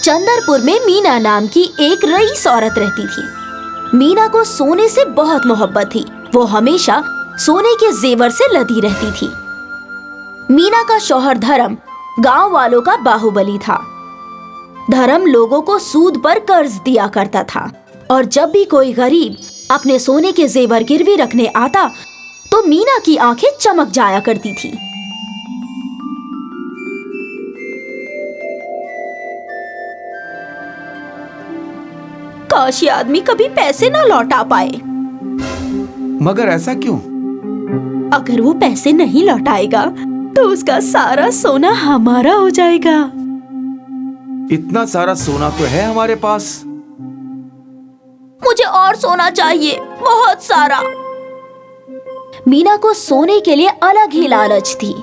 चंदरपुर में मीना नाम की एक रईस औरत रहती थी। मीना को सोने से बहुत मोहब्बत थी। वो हमेशा सोने के जेवर से लदी रहती थी। मीना का शौहर धर्म गांव वालों का बाहुबली था। धर्म लोगों को सूद पर कर्ज दिया करता था और जब भी कोई गरीब अपने सोने के जेवर गिरवी रखने आता तो मीना की आंखें चमक जाया करती थी। काश ये आदमी कभी पैसे ना लौटा पाए। मगर ऐसा क्यों? अगर वो पैसे नहीं लौटाएगा तो उसका सारा सोना हमारा हो जाएगा। इतना सारा सोना तो है हमारे पास। मुझे और सोना चाहिए, बहुत सारा। मीना को सोने के लिए अलग ही लालच थी।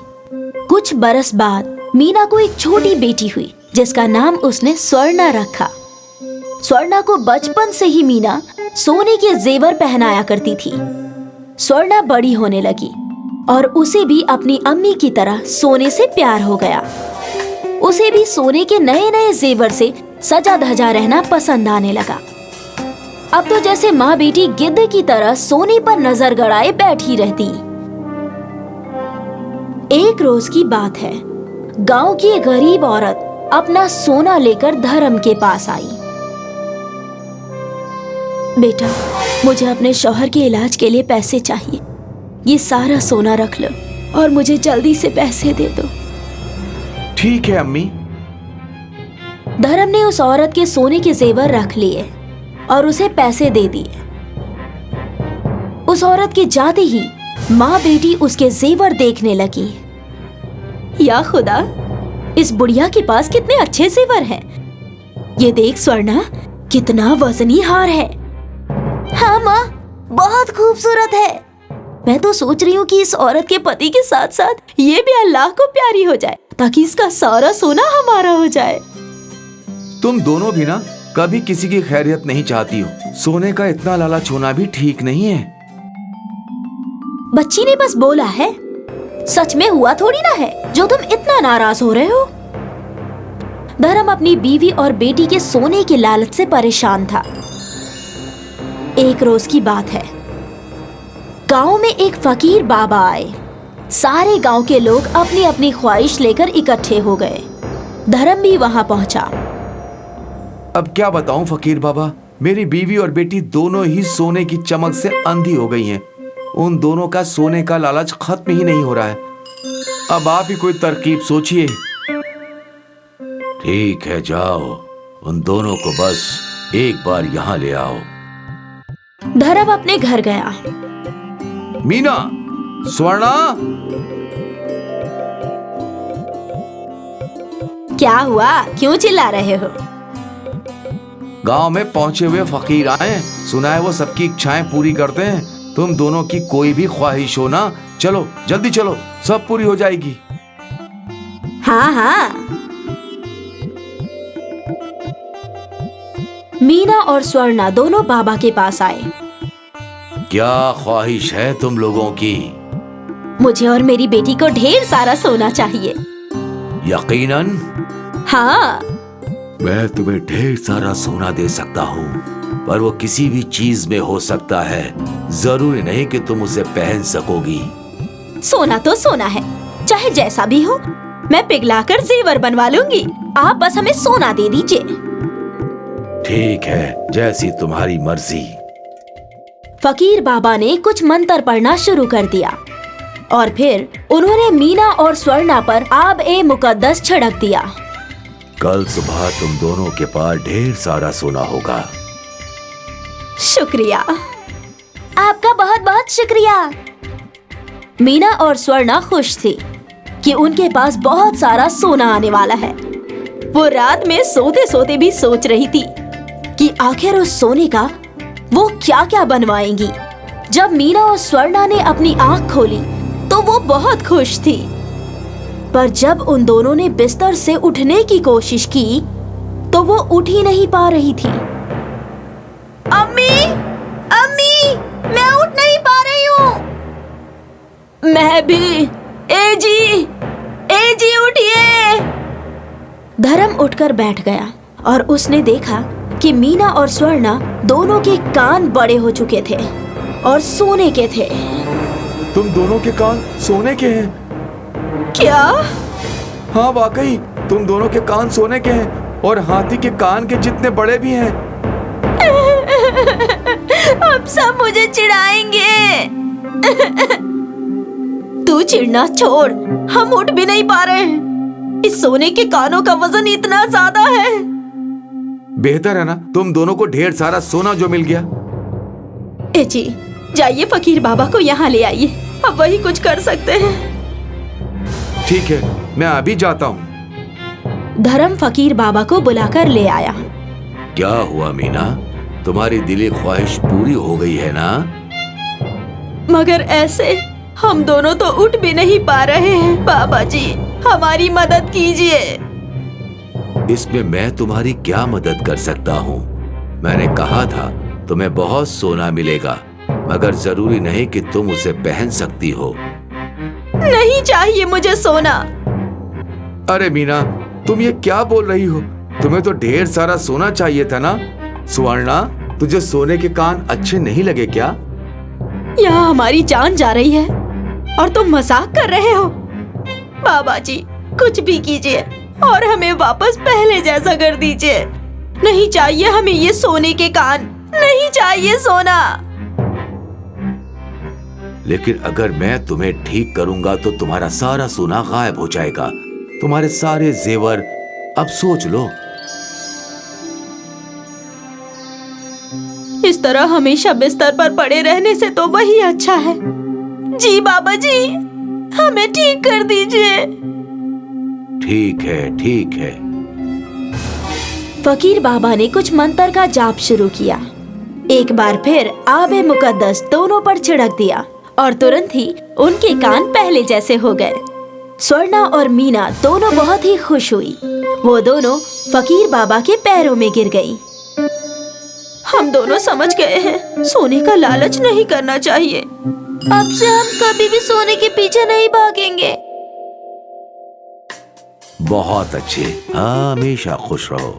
कुछ बरस बाद मीना को एक छोटी बेटी हुई जिसका नाम उसने स्वर्णा रखा। स्वर्णा को बचपन से ही मीना सोने के जेवर पहनाया करती थी। स्वर्णा बड़ी होने लगी और उसे भी अपनी अम्मी की तरह सोने से प्यार हो गया। उसे भी सोने के नए नए जेवर से सजा धजा रहना पसंद आने लगा। अब तो जैसे माँ बेटी गिद्ध की तरह सोने पर नजर गड़ाए बैठी रहती। एक रोज की बात है, गांव की एक गरीब औरत अपना सोना लेकर धर्म के पास आई। बेटा, मुझे अपने शौहर के इलाज के लिए पैसे चाहिए। ये सारा सोना रख लो और मुझे जल्दी से पैसे दे दो। ठीक है अम्मी। धर्म ने उस औरत के सोने के जेवर रख लिए और उसे पैसे दे दिए। उस औरत के जाते ही माँ बेटी उसके जेवर देखने लगी। या खुदा, इस बुढ़िया के पास कितने अच्छे जेवर हैं। ये देख स्वर्णा, कितना वजनी हार है। हाँ माँ, बहुत खूबसूरत है। मैं तो सोच रही हूँ कि इस औरत के पति के साथ साथ ये भी अल्लाह को प्यारी हो जाए ताकि इसका सारा सोना हमारा हो जाए। तुम दोनों भी ना कभी किसी की खैरियत नहीं चाहती हो। सोने का इतना लालच होना भी ठीक नहीं है। बच्ची ने बस बोला है, सच में हुआ थोड़ी ना है जो तुम इतना नाराज हो रहे हो। धर्म अपनी बीवी और बेटी के सोने के लालच से परेशान था। एक रोज की बात है, गांव में एक फकीर बाबा आए। सारे गांव के लोग अपनी अपनी ख्वाहिश लेकर इकट्ठे हो गए। धर्म भी वहां पहुंचा। अब क्या बताऊं फकीर बाबा, मेरी बीवी और बेटी दोनों ही सोने की चमक से अंधी हो गई हैं। उन दोनों का सोने का लालच खत्म ही नहीं हो रहा है। अब आप ही कोई तरकीब सोचिए। ठीक है, जाओ, उन दोनों को बस एक बार यहाँ ले आओ। धर्म अपने घर गया। मीना, स्वर्णा, क्या हुआ? क्यों चिल्ला रहे हो? गांव में पहुंचे हुए फकीर आए। सुना है वो सबकी इच्छाएं पूरी करते हैं। तुम दोनों की कोई भी ख्वाहिश हो ना, चलो जल्दी चलो, सब पूरी हो जाएगी। हाँ हाँ। मीना और स्वर्णा दोनों बाबा के पास आए। क्या ख्वाहिश है तुम लोगों की? मुझे और मेरी बेटी को ढेर सारा सोना चाहिए। यकीनन? हाँ। मैं तुम्हें ढेर सारा सोना दे सकता हूँ, पर वो किसी भी चीज में हो सकता है। जरूरी नहीं कि तुम उसे पहन सकोगी। सोना तो सोना है, चाहे जैसा भी हो। मैं पिघलाकर जेवर बनवा लूंगी। आप बस हमें सोना दे दीजिए। ठीक है, जैसी तुम्हारी मर्जी। फकीर बाबा ने कुछ मंत्र पढ़ना शुरू कर दिया और फिर उन्होंने मीना और स्वर्णा पर आब ए मुकद्दस छिड़क दिया। कल सुबह तुम दोनों के पास ढेर सारा सोना होगा। शुक्रिया, आपका बहुत बहुत शुक्रिया। मीना और स्वर्णा खुश थी कि उनके पास बहुत सारा सोना आने वाला है। वो रात में सोते सोते भी सोच रही थी कि आखिर उस सोने का वो क्या क्या बनवाएंगी। जब मीना और स्वर्णा ने अपनी आंख खोली तो वो बहुत खुश थी, पर जब उन दोनों ने बिस्तर से उठने की कोशिश की तो वो उठ ही नहीं पा रही थी। अम्मी, अम्मी, मैं उठ नहीं पा रही हूँ। मैं भी। ए जी उठिए। धर्म उठकर बैठ गया और उसने देखा कि मीना और स्वर्णा दोनों के कान बड़े हो चुके थे और सोने के थे। तुम दोनों के कान सोने के हैं? क्या? हाँ वाकई, तुम दोनों के कान सोने के हैं और हाथी के कान के जितने बड़े भी हैं। अब सब मुझे चिढ़ाएंगे। तू चिढ़ना छोड़, हम उठ भी नहीं पा रहे हैं। इस सोने के कानों का वजन इतना ज्यादा है। बेहतर है ना तुम दोनों को ढेर सारा सोना जो मिल गया। ए जी, जाइए फकीर बाबा को यहाँ ले आइए, अब वही कुछ कर सकते हैं। ठीक है, मैं अभी जाता हूँ। धर्म फकीर बाबा को बुलाकर ले आया। क्या हुआ मीना, तुम्हारी दिली ख्वाहिश पूरी हो गई है ना? मगर ऐसे हम दोनों तो उठ भी नहीं पा रहे हैं। बाबा जी, हमारी मदद कीजिए। इसमें मैं तुम्हारी क्या मदद कर सकता हूँ? मैंने कहा था तुम्हें बहुत सोना मिलेगा, मगर जरूरी नहीं कि तुम उसे पहन सकती हो। नहीं चाहिए मुझे सोना। अरे मीना, तुम ये क्या बोल रही हो? तुम्हें तो ढेर सारा सोना चाहिए था ना। स्वर्णा, तुझे सोने के कान अच्छे नहीं लगे क्या? यहाँ हमारी जान जा रही है और तुम मजाक कर रहे हो। बाबा जी, कुछ भी कीजिए और हमें वापस पहले जैसा कर दीजिए। नहीं चाहिए हमें ये सोने के कान, नहीं चाहिए सोना। लेकिन अगर मैं तुम्हें ठीक करूंगा तो तुम्हारा सारा सोना गायब हो जाएगा, तुम्हारे सारे जेवर। अब सोच लो। इस तरह हमेशा बिस्तर पर पड़े रहने से तो वही अच्छा है। जी बाबा जी, हमें ठीक कर दीजिए। ठीक है, ठीक है। फकीर बाबा ने कुछ मंत्र का जाप शुरू किया। एक बार फिर आबे मुकद्दस दोनों पर छिड़क दिया और तुरंत ही उनके कान पहले जैसे हो गए। स्वर्णा और मीना दोनों बहुत ही खुश हुई। वो दोनों फकीर बाबा के पैरों में गिर गई। हम दोनों समझ गए हैं, सोने का लालच नहीं करना चाहिए। अब से हम कभी भी सोने के पीछे नहीं भागेंगे। बहुत अच्छे, हमेशा खुश रहो।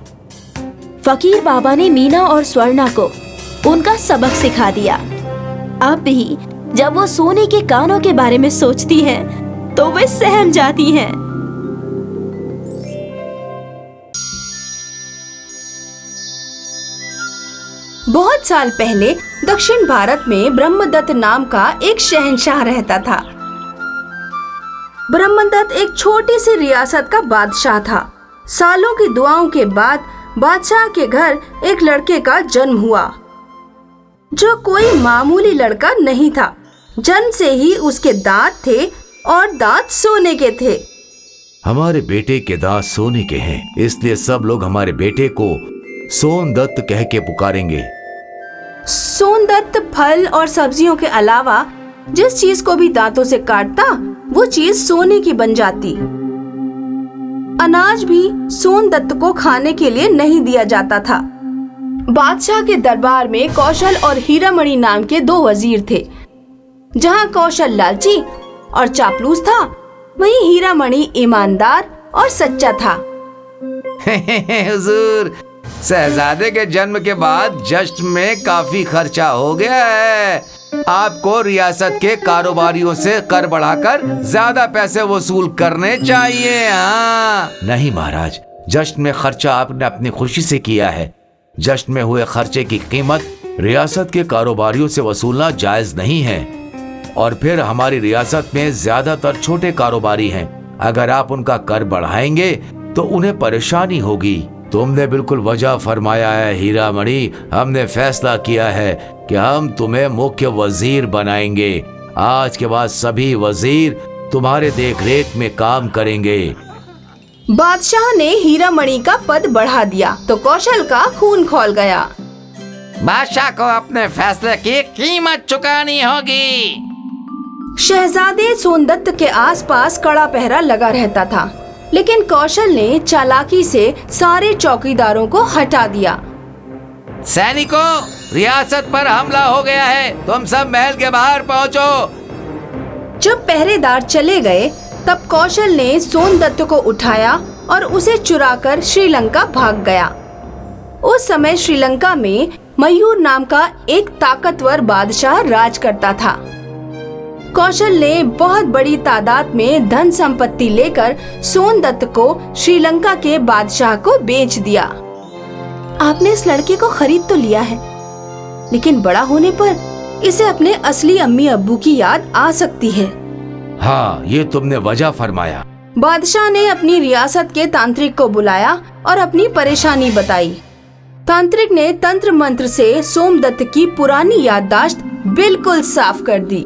फकीर बाबा ने मीना और स्वर्णा को उनका सबक सिखा दिया। अब भी जब वो सोने के कानों के बारे में सोचती हैं, तो वे सहम जाती हैं। बहुत साल पहले दक्षिण भारत में ब्रह्मदत्त नाम का एक शहंशाह रहता था। ब्रह्मदत्त एक छोटी सी रियासत का बादशाह था। सालों की दुआओं के बाद बादशाह के घर एक लड़के का जन्म हुआ, जो कोई मामूली लड़का नहीं था। जन्म से ही उसके दांत थे और दांत सोने के थे। हमारे बेटे के दांत सोने के हैं, इसलिए सब लोग हमारे बेटे को सोनदत्त कह के पुकारेंगे। सोनदत्त फल और सब्जियों के अलावा जिस चीज को भी दांतों से काटता, वो चीज सोने की बन जाती। अनाज भी सोनदत्त को खाने के लिए नहीं दिया जाता था। बादशाह के दरबार में कौशल और हीरामणि नाम के दो वजीर थे। जहाँ कौशल लालची और चापलूस था, वहीं हीरामणि ईमानदार और सच्चा था। हुजूर, शहजादे के जन्म के बाद जश्न में काफी खर्चा हो गया है। आपको रियासत के कारोबारियों से कर बढ़ाकर ज्यादा पैसे वसूल करने चाहिए। हाँ। नहीं महाराज, जश्न में खर्चा आपने अपनी खुशी से किया है। जश्न में हुए खर्चे की कीमत रियासत के कारोबारियों से वसूलना जायज नहीं है। और फिर हमारी रियासत में ज्यादातर छोटे कारोबारी हैं। अगर आप उनका कर बढ़ाएंगे तो उन्हें परेशानी होगी। तुमने बिल्कुल वजह फरमाया है हीरामणि। हमने फैसला किया है कि हम तुम्हें मुख्य वजीर बनाएंगे। आज के बाद सभी वजीर तुम्हारे देखरेख में काम करेंगे। बादशाह ने हीरामणि का पद बढ़ा दिया तो कौशल का खून खौल गया। बादशाह को अपने फैसले की कीमत चुकानी होगी। शहजादे सोनदत्त के आसपास कड़ा पहरा लगा रहता था, लेकिन कौशल ने चालाकी से सारे चौकीदारों को हटा दिया। सैनिकों, रियासत पर हमला हो गया है, तुम सब महल के बाहर पहुंचो। जब पहरेदार चले गए, तब कौशल ने सोनदत्त को उठाया और उसे चुराकर श्रीलंका भाग गया। उस समय श्रीलंका में मयूर नाम का एक ताकतवर बादशाह राज करता था। कौशल ने बहुत बड़ी तादाद में धन संपत्ति लेकर सोनदत्त को श्रीलंका के बादशाह को बेच दिया। आपने इस लड़के को खरीद तो लिया है, लेकिन बड़ा होने पर इसे अपने असली अम्मी अब्बू की याद आ सकती है। हाँ, ये तुमने वजह फरमाया। बादशाह ने अपनी रियासत के तांत्रिक को बुलाया और अपनी परेशानी बताई। तांत्रिक ने तंत्र मंत्र से सोमदत्त की पुरानी याददाश्त बिल्कुल साफ कर दी।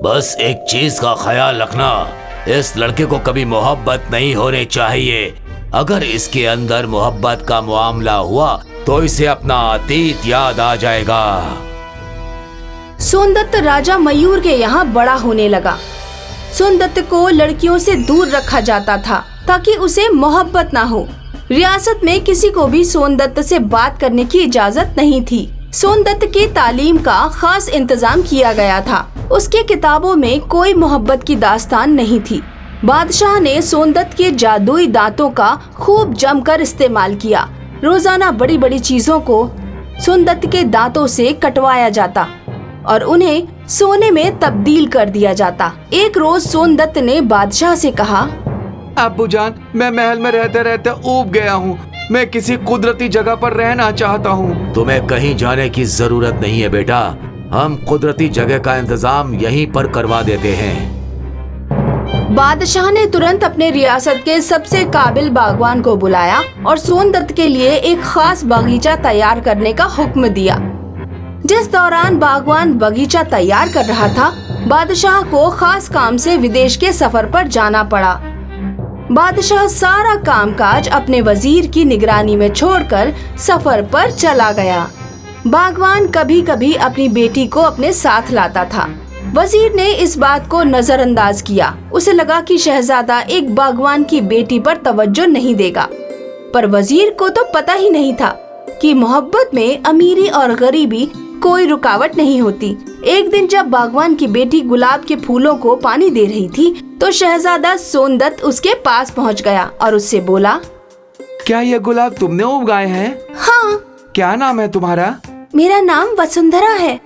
बस एक चीज का ख्याल रखना, इस लड़के को कभी मोहब्बत नहीं होनी चाहिए। अगर इसके अंदर मोहब्बत का मामला हुआ तो इसे अपना अतीत याद आ जाएगा। सोनदत्त राजा मयूर के यहाँ बड़ा होने लगा। सोनदत्त को लड़कियों से दूर रखा जाता था ताकि उसे मोहब्बत ना हो। रियासत में किसी को भी सोनदत्त से बात करने की इजाजत नहीं थी। सोनदत्त की तालीम का खास इंतजाम किया गया था। उसके किताबों में कोई मोहब्बत की दास्तान नहीं थी। बादशाह ने सोनदत्त के जादुई दांतों का खूब जमकर इस्तेमाल किया। रोजाना बड़ी बड़ी चीजों को सोनदत्त के दांतों से कटवाया जाता और उन्हें सोने में तब्दील कर दिया जाता। एक रोज सोनदत्त ने बादशाह से कहा, अब्बू जान, मैं महल में रहते रहते ऊब गया हूँ। मैं किसी कुदरती जगह पर रहना चाहता हूँ। तुम्हें कहीं जाने की जरूरत नहीं है बेटा, हम कुदरती जगह का इंतजाम यहीं पर करवा देते हैं। बादशाह ने तुरंत अपने रियासत के सबसे काबिल बागवान को बुलाया और सोनदत्त के लिए एक खास बगीचा तैयार करने का हुक्म दिया। जिस दौरान बागवान बगीचा तैयार कर रहा था, बादशाह को खास काम से विदेश के सफर पर जाना पड़ा। बादशाह सारा कामकाज अपने वजीर की निगरानी में छोड़कर सफर पर चला गया। बागवान कभी कभी अपनी बेटी को अपने साथ लाता था। वजीर ने इस बात को नजरअंदाज किया। उसे लगा कि शहजादा एक बागवान की बेटी पर तवज्जो नहीं देगा, पर वजीर को तो पता ही नहीं था कि मोहब्बत में अमीरी और गरीबी कोई रुकावट नहीं होती। एक दिन जब बागवान की बेटी गुलाब के फूलों को पानी दे रही थी, तो शहजादा सोनदत्त उसके पास पहुंच गया और उससे बोला, क्या ये गुलाब तुमने उगाए हैं? हाँ। क्या नाम है तुम्हारा? मेरा नाम वसुंधरा है।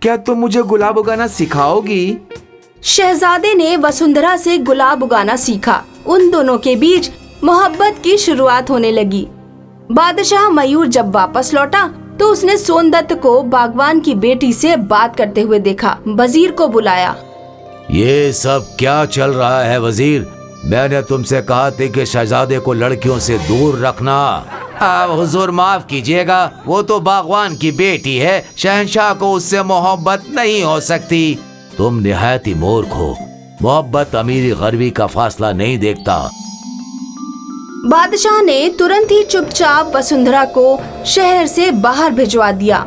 क्या तुम मुझे गुलाब उगाना सिखाओगी? शहजादे ने वसुंधरा से गुलाब उगाना सीखा। उन दोनों के बीच मोहब्बत की शुरुआत होने लगी। बादशाह मयूर जब वापस लौटा तो उसने सोनदत्त को बागवान की बेटी से बात करते हुए देखा। वजीर को बुलाया। ये सब क्या चल रहा है वजीर? मैंने तुमसे कहा था कि शहजादे को लड़कियों से दूर रखना। हुजूर माफ कीजिएगा, वो तो बागवान की बेटी है, शहंशाह को उससे मोहब्बत नहीं हो सकती। तुम निहायत ही मूर्ख हो। मोहब्बत अमीरी गरीबी का फासला नहीं देखता। बादशाह ने तुरंत ही चुपचाप वसुंधरा को शहर से बाहर भिजवा दिया।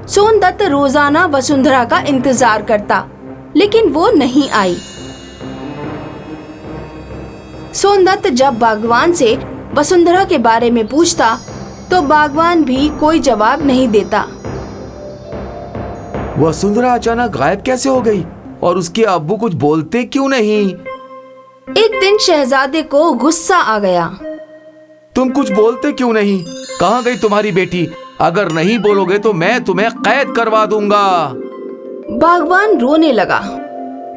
सोनदत्त रोजाना वसुंधरा का इंतजार करता, लेकिन वो नहीं आई। सोनदत्त जब बागवान से वसुंधरा के बारे में पूछता तो बागवान भी कोई जवाब नहीं देता। वसुंधरा अचानक गायब कैसे हो गई और उसके अब्बू कुछ बोलते क्यों नहीं? एक दिन शहजादे को गुस्सा आ गया। तुम कुछ बोलते क्यों नहीं? कहाँ गई तुम्हारी बेटी? अगर नहीं बोलोगे तो मैं तुम्हें कैद करवा दूंगा। बागवान रोने लगा।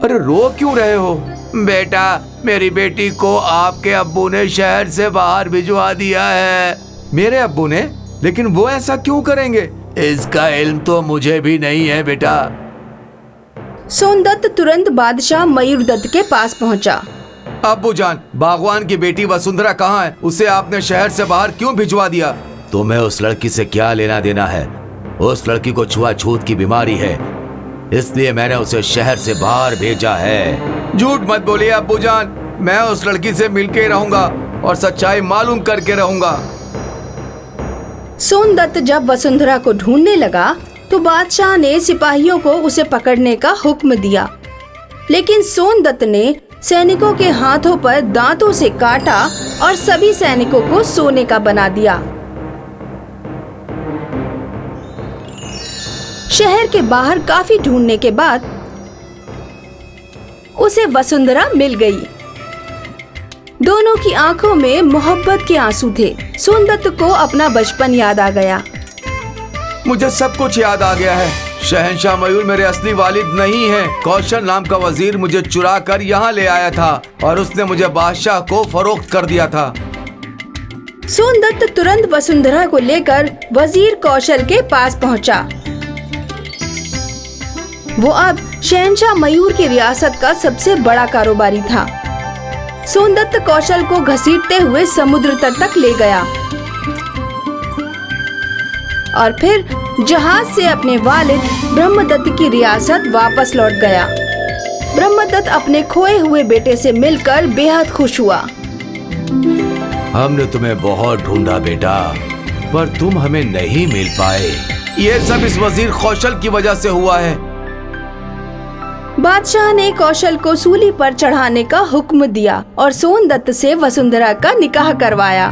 अरे रो क्यों रहे हो? बेटा, मेरी बेटी को आपके अब्बू ने शहर से बाहर भिजवा दिया है। मेरे अब्बू ने? लेकिन वो ऐसा क्यों करेंगे? इसका इल्म तो मुझे भी नहीं है बेटा। सोनदत्त तुरंत बादशाह मयूरदत्त के पास पहुंचा। अब्बू जान, बागवान की बेटी वसुंधरा कहाँ है? उसे आपने शहर से बाहर क्यों भिजवा दिया? तुम्हें उस लड़की से क्या लेना देना है? उस लड़की को छुआछूत की बीमारी है, इसलिए मैंने उसे शहर से बाहर भेजा है। झूठ मत बोलिए अब्बू जान, मैं उस लड़की से मिलके रहूंगा और सच्चाई मालूम करके रहूंगा। सोनदत्त जब वसुंधरा को ढूंढने लगा तो बादशाह ने सिपाहियों को उसे पकड़ने का हुक्म दिया, लेकिन सोनदत्त ने सैनिकों के हाथों पर दांतों से काटा और सभी सैनिकों को सोने का बना दिया। शहर के बाहर काफी ढूंढने के बाद उसे वसुंधरा मिल गई। दोनों की आंखों में मोहब्बत के आंसू थे। सोनदत्त को अपना बचपन याद आ गया। मुझे सब कुछ याद आ गया है। शहंशाह मयूर मेरे असली वालिद नहीं है। कौशल नाम का वजीर मुझे चुरा कर यहाँ ले आया था और उसने मुझे बादशाह को फरोख्त कर दिया था। सोनदत्त तुरंत वसुंधरा को लेकर वजीर कौशल के पास पहुंचा। वो अब शहंशाह मयूर की रियासत का सबसे बड़ा कारोबारी था। सोनदत्त कौशल को घसीटते हुए समुद्र तट तक ले गया और फिर जहाज से अपने वालिद ब्रह्मदत्त की रियासत वापस लौट गया। ब्रह्मदत्त अपने खोए हुए बेटे से मिलकर बेहद खुश हुआ। हमने तुम्हें बहुत ढूंढा बेटा, पर तुम हमें नहीं मिल पाए। ये सब इस वजीर कौशल की वजह से हुआ है। बादशाह ने कौशल को सूली पर चढ़ाने का हुक्म दिया और सोनदत्त से वसुंधरा का निकाह करवाया।